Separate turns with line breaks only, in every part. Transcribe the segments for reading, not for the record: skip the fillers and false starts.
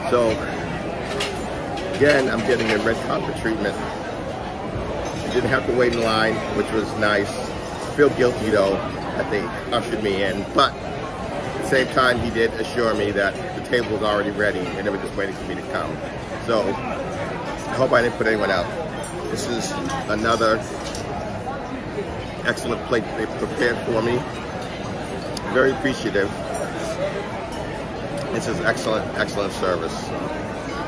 So again, I'm getting a red carpet treatment. Didn't have to wait in line, which was nice. Feel guilty though that they ushered me in, but at the same time he did assure me that the table was already ready and they were just waiting for me to come. So I hope I didn't put anyone out. This is another excellent plate they prepared for me. Very appreciative. This is excellent service.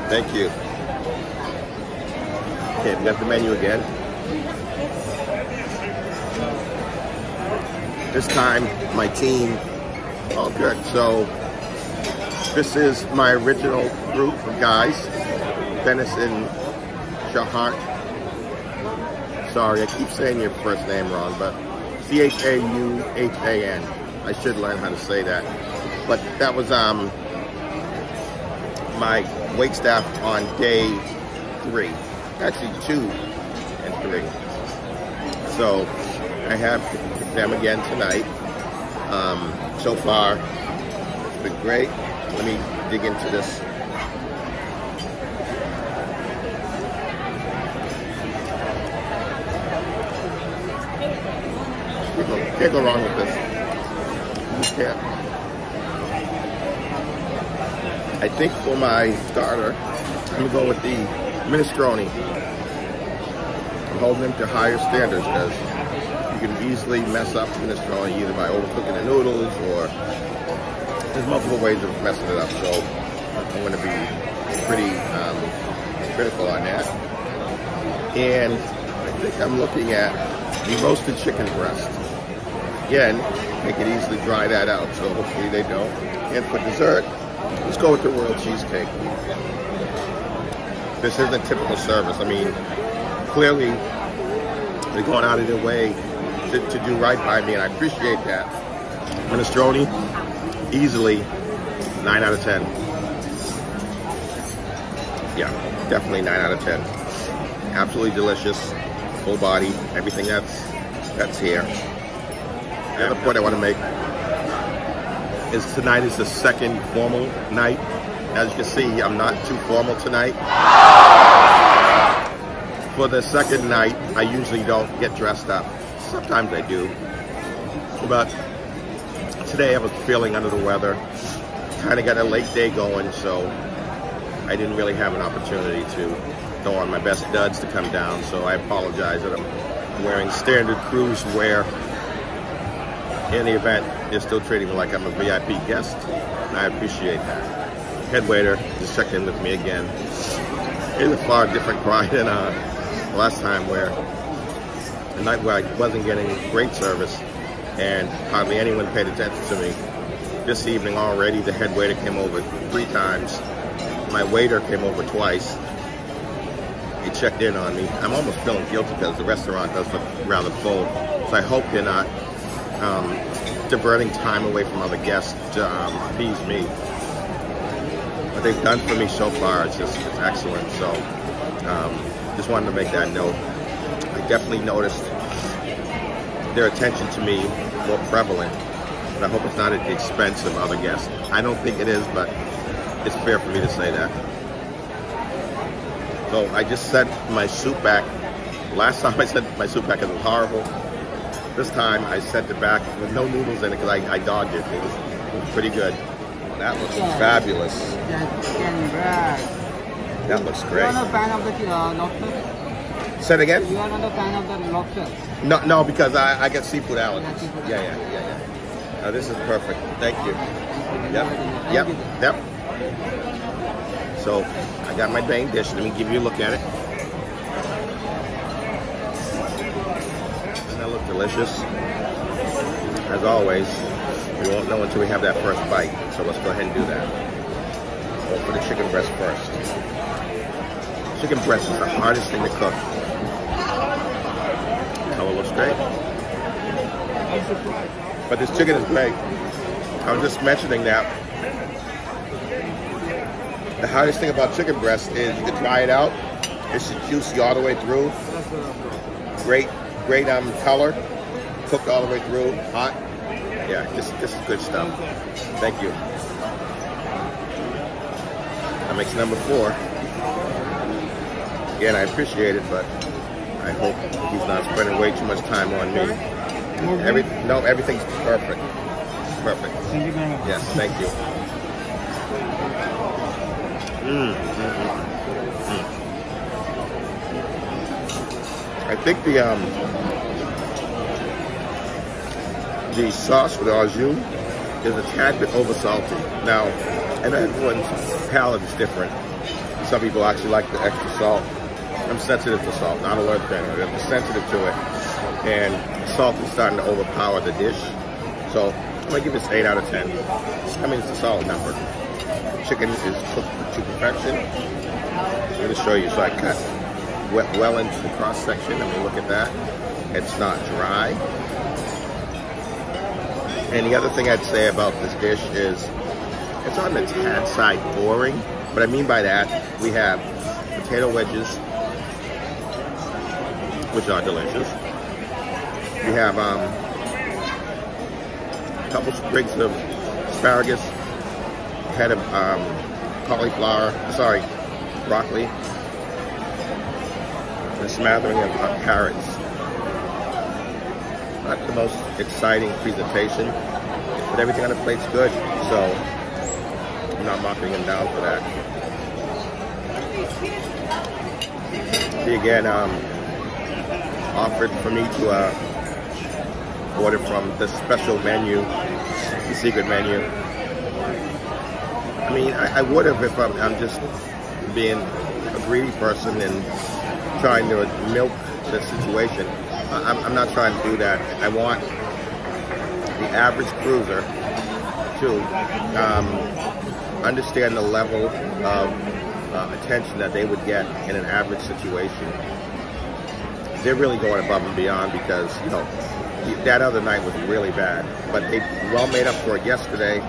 Thank you. Okay, we got the menu again. This time, my team, all good. So, this is my original group of guys. Dennis and Shahart. Sorry, I keep saying your first name wrong, but C-H-A-U-H-A-N. I should learn how to say that. But that was my wait staff on day 3. Actually 2 and 3. So I have them again tonight. So far, it's been great. Let me dig into this. Can't go wrong with this. You can't. I think for my starter, I'm gonna go with the minestrone. I'm holding them to higher standards because you can easily mess up minestrone either by overcooking the noodles or there's multiple ways of messing it up. So I'm going to be pretty critical on that. And I think I'm looking at the roasted chicken breast. Again, they can easily dry that out, so hopefully they don't. And for dessert, let's go with the royal cheesecake. This isn't typical service. I mean, clearly they're going out of their way to do right by me, and I appreciate that. Minestrone, easily 9 out of 10. Yeah, definitely 9 out of 10. Absolutely delicious, full body, everything that's here. The other point I want to make is tonight is the second formal night. As you can see, I'm not too formal tonight. For the second night, I usually don't get dressed up. Sometimes I do. But today I was feeling under the weather. Kind of got a late day going, so I didn't really have an opportunity to go on my best duds to come down. So I apologize that I'm wearing standard cruise wear. In the event, they're still treating me like I'm a VIP guest, and I appreciate that. Head waiter just checked in with me again. It's a far different cry than last time, where a night where I wasn't getting great service and hardly anyone paid attention to me. This evening already, the head waiter came over 3 times. My waiter came over twice. He checked in on me. I'm almost feeling guilty because the restaurant does look rather full, so I hope they're not diverting time away from other guests to appease me. What they've done for me so far is just excellent. So just wanted to make that note. I definitely noticed their attention to me more prevalent, but I hope it's not at the expense of other guests. I don't think it is, but it's fair for me to say that. So I just sent my soup back. Last time I sent my soup back, it was horrible. This time I sent it back with no noodles in it because I dogged it. It was pretty good. That looks fabulous. That looks great.
You are not a fan of the lobster?
Say it again?
You are not a fan of the lobster?
No, because I get seafood allergies. Yeah. This is perfect. Thank you. Yep. So I got my main dish. Let me give you a look at it. That looks delicious. As always, we won't know until we have that first bite. So let's go ahead and do that. Go for the chicken breast first. Chicken breast is the hardest thing to cook. Color looks great. But this chicken is great. I was just mentioning that the hardest thing about chicken breast is you can dry it out. It's juicy all the way through. Great color. Cooked all the way through. Hot. Yeah, this is good stuff. Thank you. That makes number 4. Again, I appreciate it, but I hope he's not spending way too much time on me. Everything's perfect. Perfect.
Thank you very much.
Yes, thank you. I think the sauce with Allure is a tad bit over salty. Now, and everyone's palate is different. Some people actually like the extra salt. I'm sensitive to salt, not allergic to it. I'm sensitive to it. And salt is starting to overpower the dish. So I'm gonna give this 8 out of 10. I mean, it's a solid number. Chicken is cooked to perfection. I'm gonna show you. So I cut well into the cross section. I mean, look at that. It's not dry. And the other thing I'd say about this dish is it's on the tad side boring. What I mean by that, we have potato wedges, which are delicious. We have a couple sprigs of asparagus, head of broccoli, and a smattering of carrots. Not the most exciting presentation, but everything on the plate's good, so I'm not marking him down for that. He again offered for me to order from the special menu, the secret menu. I mean, I would have if I'm just being a greedy person and trying to milk the situation. I'm not trying to do that. I want the average cruiser to understand the level of attention that they would get in an average situation. They're really going above and beyond because, you know, that other night was really bad, but they well made up for it yesterday,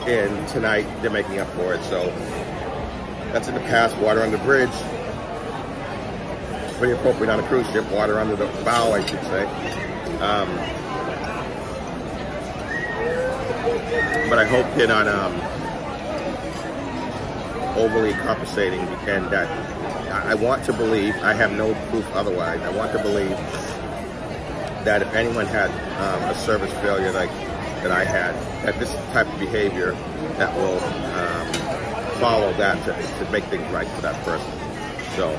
and tonight they're making up for it. So that's in the past. Water on the bridge. Pretty appropriate on a cruise ship. Water under the bow, I should say. But I hope you're not overly compensating, and that I want to believe, I have no proof otherwise, I want to believe that if anyone had a service failure like that I had, that this type of behavior that will follow that to make things right for that person. So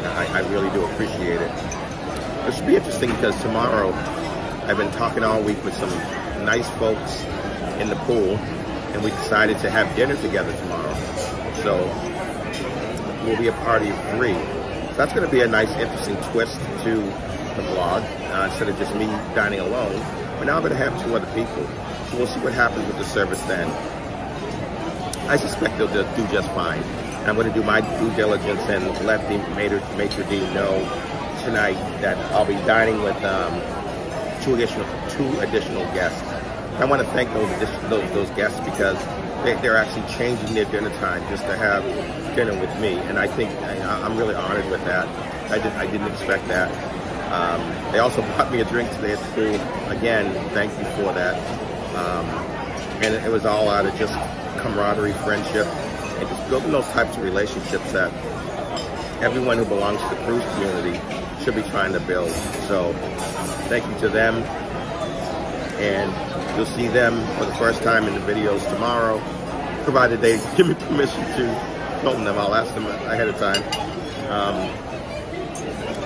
I really do appreciate it. This should be interesting because tomorrow I've been talking all week with some nice folks in the pool, and we decided to have dinner together tomorrow. So we'll be a party of 3. So that's going to be a nice, interesting twist to the vlog. Instead of just me dining alone, we're now going to have 2 other people. So we'll see what happens with the service then. I suspect they'll do just fine. I'm going to do my due diligence and let the maitre d' know tonight that I'll be dining with 2 additional guests. I want to thank those guests because they're actually changing their dinner time just to have dinner with me, and I think I'm really honored with that. I didn't expect that. They also bought me a drink today at the pool. Again, thank you for that. And it was all out of just camaraderie, friendship, and just building those types of relationships that everyone who belongs to the cruise community should be trying to build. So thank you to them, and you'll see them for the first time in the videos tomorrow, provided they give me permission to film them. I'll ask them ahead of time.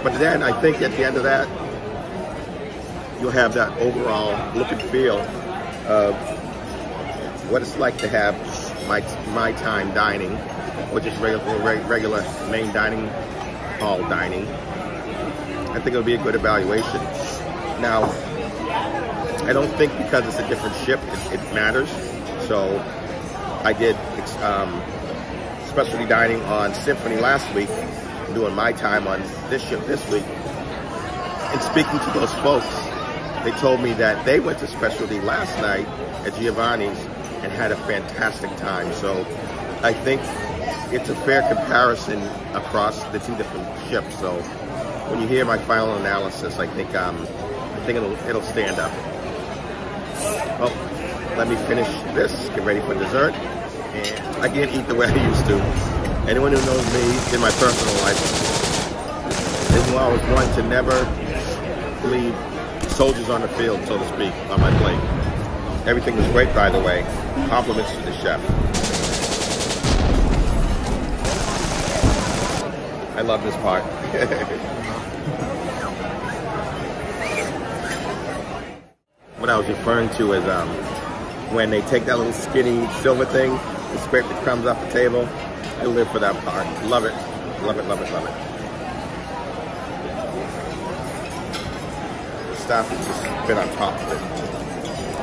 But then I think at the end of that, you'll have that overall look and feel of what it's like to have my time dining, or just regular main dining hall dining. I think it'll be a good evaluation. Now, I don't think because it's a different ship, it matters. So I did specialty dining on Symphony last week, doing my time on this ship this week. And speaking to those folks, they told me that they went to specialty last night at Giovanni's and had a fantastic time. So I think it's a fair comparison across the 2 different ships. So when you hear my final analysis, I think it'll stand up. Well, let me finish this, get ready for dessert, And I can't eat the way I used to. Anyone who knows me in my personal life, they knew I was one to never leave soldiers on the field, so to speak, on my plate. Everything was great, by the way. Compliments to the chef. I love this part. What I was referring to is when they take that little skinny silver thing and scrape the crumbs off the table. I live for that part. Love it. Love it, love it, love it. The staff has just been on top of it.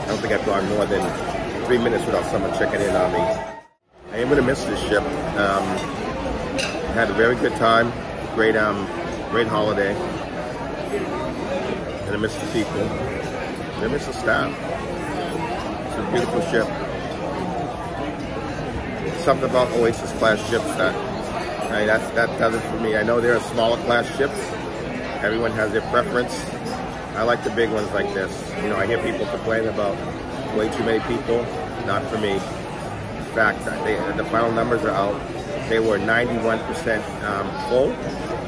I don't think I've gone more than 3 minutes without someone checking in on me. I am going to miss this ship. Had a very good time. Great holiday. And I miss the people. And I miss the staff. It's a beautiful ship. Something about Oasis class ships that does it for me. I know there are smaller class ships. Everyone has their preference. I like the big ones like this. You know, I hear people complain about way too many people. Not for me. In fact, the final numbers are out. They were 91% full,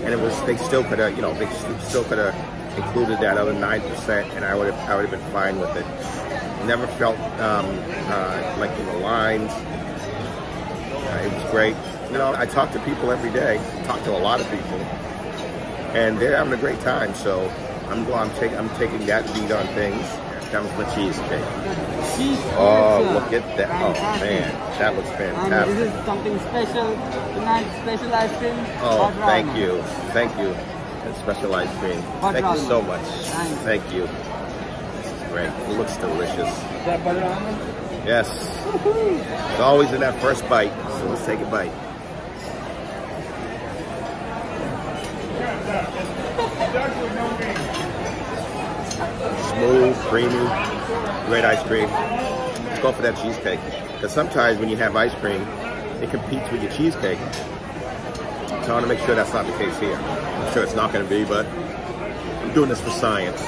and they still could have, included that other 9%, and I would have been fine with it. Never felt like in the lines. It was great. You know, I talk to people every day. Talk to a lot of people, and they're having a great time. So I'm taking that lead on things. Here comes my cheesecake. Oh, look at that! Oh man, that looks fantastic.
And this is something special tonight. Special ice cream.
Oh, thank you. And special ice cream. Thank you so much. Thank you. This is great. It looks delicious.
Is that butter almond?
Yes. It's always in that first bite. So let's take a bite. Smooth, creamy, great ice cream. Let's go for that cheesecake. Because sometimes when you have ice cream, it competes with your cheesecake. So I want to make sure that's not the case here. I'm sure it's not going to be, but I'm doing this for science.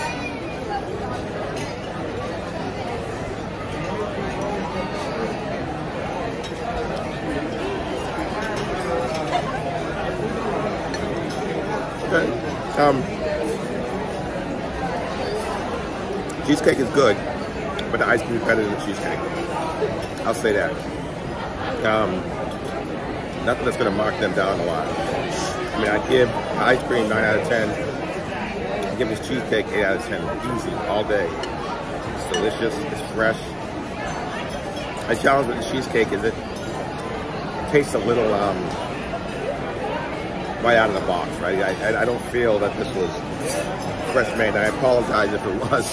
Okay. Cheesecake is good, but the ice cream is better than the cheesecake. I'll say that. Nothing that's going to mark them down a lot. I mean, I'd give the ice cream 9 out of 10. I'd give this cheesecake 8 out of 10. Easy, all day. It's delicious. It's fresh. My challenge with the cheesecake is it tastes a little right out of the box, right? I don't feel that this was fresh made. I apologize if it was.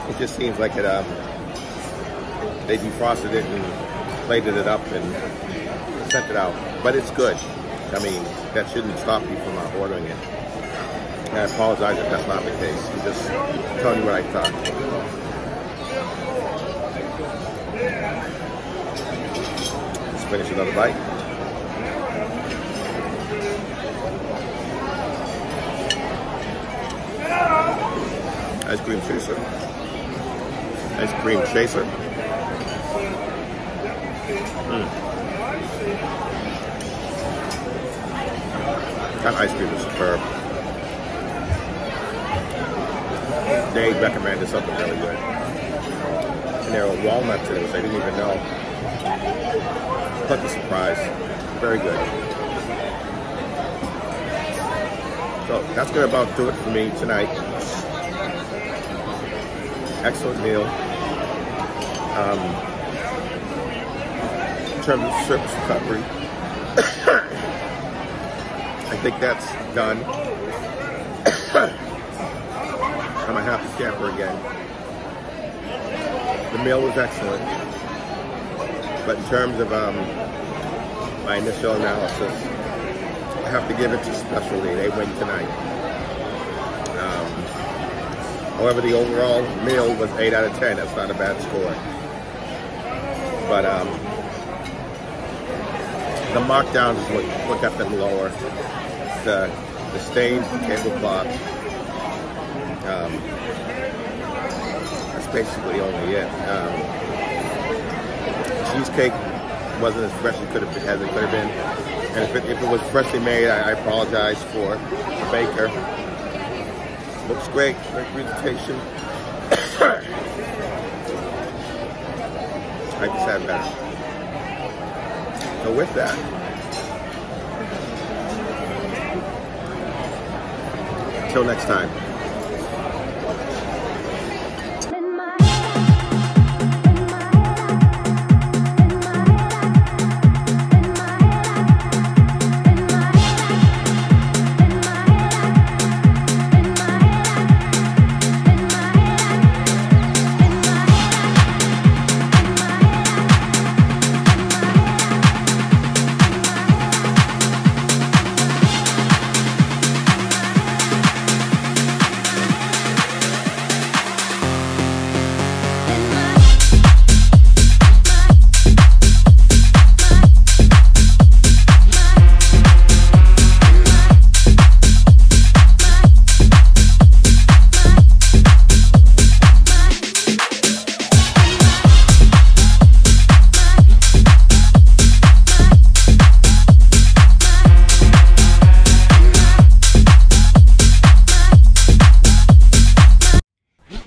It just seems like it. They defrosted it and plated it up and sent it out. But it's good. I mean, that shouldn't stop you from ordering it. And I apologize if that's not the case. I'm just telling you what I thought. Let's finish another bite. Ice cream chaser. Ice cream chaser. That ice cream is superb. They recommended something really good. And there were walnuts in it, which I didn't even know. Pleasant surprise. Very good. So that's going to about do it for me tonight. Excellent meal. In terms of surface recovery, I think that's done. I'm a happy camper again. The meal was excellent, but in terms of my initial analysis, I have to give it to Specialty. They win tonight. However, the overall meal was 8 out of 10. That's not a bad score. But the markdowns is what got them lower. The stains, the tablecloth. That's basically only it. Cheesecake wasn't as fresh as it could have been. And if it was freshly made, I apologize for the baker. Looks great presentation. I just had better. So with that, until next time.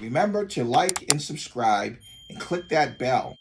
Remember to like and subscribe and click that bell